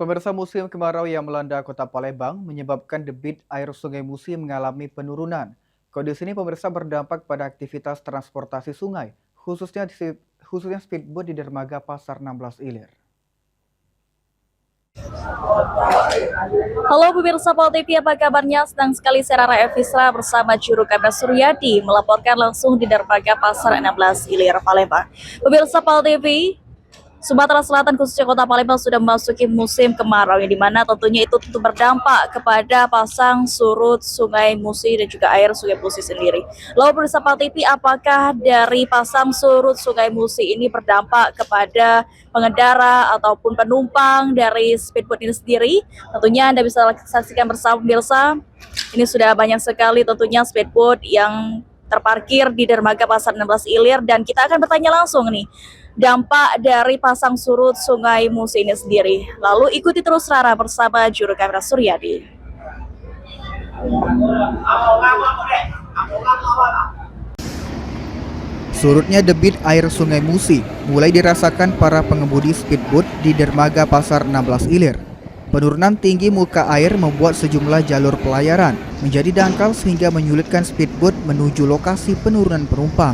Pemirsa, musim kemarau yang melanda Kota Palembang menyebabkan debit air Sungai Musi mengalami penurunan. Kondisi ini pemirsa berdampak pada aktivitas transportasi sungai, khususnya speedboat di dermaga Pasar 16 Ilir. Halo pemirsa Pol TV, apa kabarnya? Senang sekali saya Rara Evisra bersama juru kamera Suryadi melaporkan langsung di dermaga Pasar 16 Ilir, Palembang. Pemirsa Pol TV, Sumatera Selatan khususnya Kota Palembang sudah memasuki musim kemarau, yang dimana tentunya itu tentu berdampak kepada pasang surut Sungai Musi dan juga air Sungai Musi sendiri. Lalu pemirsa Pol TV, apakah dari pasang surut Sungai Musi ini berdampak kepada pengendara ataupun penumpang dari speedboat ini sendiri? Tentunya Anda bisa saksikan bersama pemirsa. Ini sudah banyak sekali tentunya speedboat yang terparkir di dermaga Pasar 16 Ilir, dan kita akan bertanya langsung nih dampak dari pasang surut Sungai Musi ini sendiri. Lalu ikuti terus Rara bersama juru kamera Suryadi. Surutnya debit air Sungai Musi mulai dirasakan para pengemudi speedboat di dermaga Pasar 16 Ilir. Penurunan tinggi muka air membuat sejumlah jalur pelayaran menjadi dangkal sehingga menyulitkan speedboat menuju lokasi penurunan penumpang.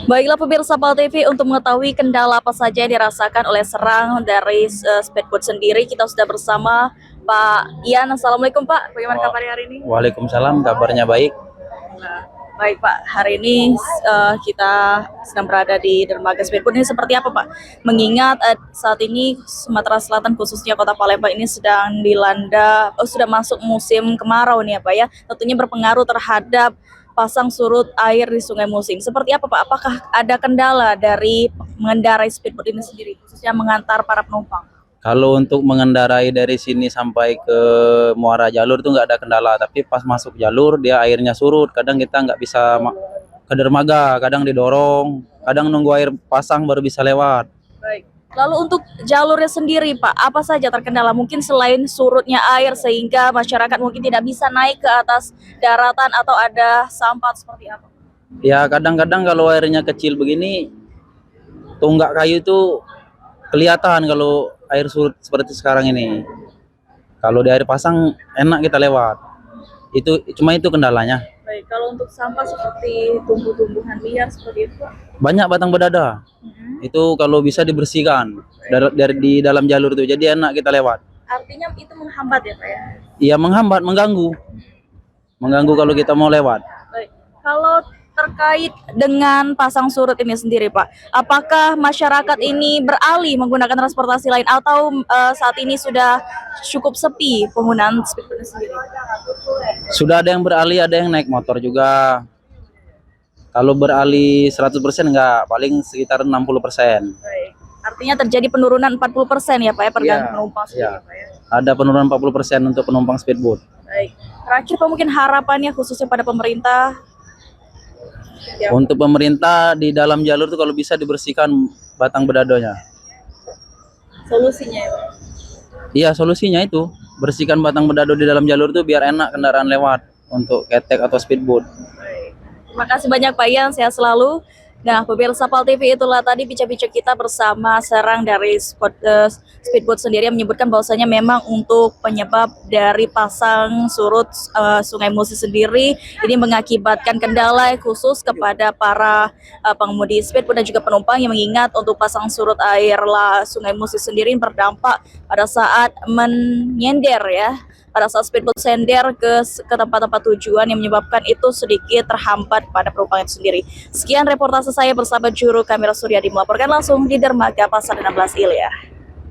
Baiklah pemirsa Pol TV, untuk mengetahui kendala apa saja yang dirasakan oleh serang dari speedboat sendiri, kita sudah bersama Pak Ian. Assalamualaikum Pak, bagaimana kabarnya hari ini? Waalaikumsalam, kabarnya baik. Baik Pak, hari ini kita sedang berada di dermaga speedboat. Ini seperti apa Pak? Mengingat saat ini Sumatera Selatan khususnya Kota Palembang ini sedang dilanda, sudah masuk musim kemarau nih ya Pak ya. Tentunya berpengaruh terhadap pasang surut air di Sungai Musi. Seperti apa Pak? Apakah ada kendala dari mengendarai speedboat ini sendiri, khususnya mengantar para penumpang? Kalau untuk mengendarai dari sini sampai ke muara jalur itu nggak ada kendala, tapi pas masuk jalur dia airnya surut. Kadang kita nggak bisa ke dermaga, kadang didorong, kadang nunggu air pasang baru bisa lewat. Baik. Lalu untuk jalurnya sendiri Pak, apa saja terkendala? Mungkin selain surutnya air sehingga masyarakat mungkin tidak bisa naik ke atas daratan atau ada sampah seperti apa? Ya kadang-kadang kalau airnya kecil begini, tonggak kayu itu kelihatan kalau air surut seperti sekarang ini. Kalau di air pasang enak kita lewat. Cuma itu kendalanya. Baik, kalau untuk sampah seperti tumbuh-tumbuhan liar seperti itu Pak? Banyak batang bedada. Itu kalau bisa dibersihkan dari di dalam jalur itu, jadi enak kita lewat. Artinya itu menghambat ya Pak ya? Iya, menghambat, mengganggu kalau kita mau lewat. Baik, kalau terkait dengan pasang surut ini sendiri Pak, apakah masyarakat ini beralih menggunakan transportasi lain atau saat ini sudah cukup sepi penggunaan speedboat sendiri? Sudah ada yang beralih, ada yang naik motor juga. Kalau beralih 100% enggak, paling sekitar 60%. Baik. Artinya terjadi penurunan 40% ya Pak ya, pergantian penumpang sendiri Pak ya? Ada penurunan 40% untuk penumpang speedboat. Baik. Terakhir Pak, mungkin harapannya khususnya pada pemerintah? Ya. Untuk pemerintah di dalam jalur itu kalau bisa dibersihkan batang bedadonya. Solusinya ya Pak? Iya, solusinya itu bersihkan batang bedado di dalam jalur itu biar enak kendaraan lewat untuk ketek atau speedboat. Terima kasih banyak Pak Ian, sehat selalu. Nah, pemirsa Pol TV, itulah tadi bincang-bincang kita bersama serang dari speedboat sendiri yang menyebutkan bahwasanya memang untuk penyebab dari pasang surut Sungai Musi sendiri ini mengakibatkan kendala khusus kepada para pengemudi speedboat dan juga penumpang, yang mengingat untuk pasang surut air Sungai Musi sendiri berdampak pada saat menyender ya. Pada saat speedboat sender ke tempat-tempat tujuan, yang menyebabkan itu sedikit terhambat pada penumpang itu sendiri. Sekian reportase saya bersama juru kamera Suryadi melaporkan langsung di dermaga Pasar 16 Ilir.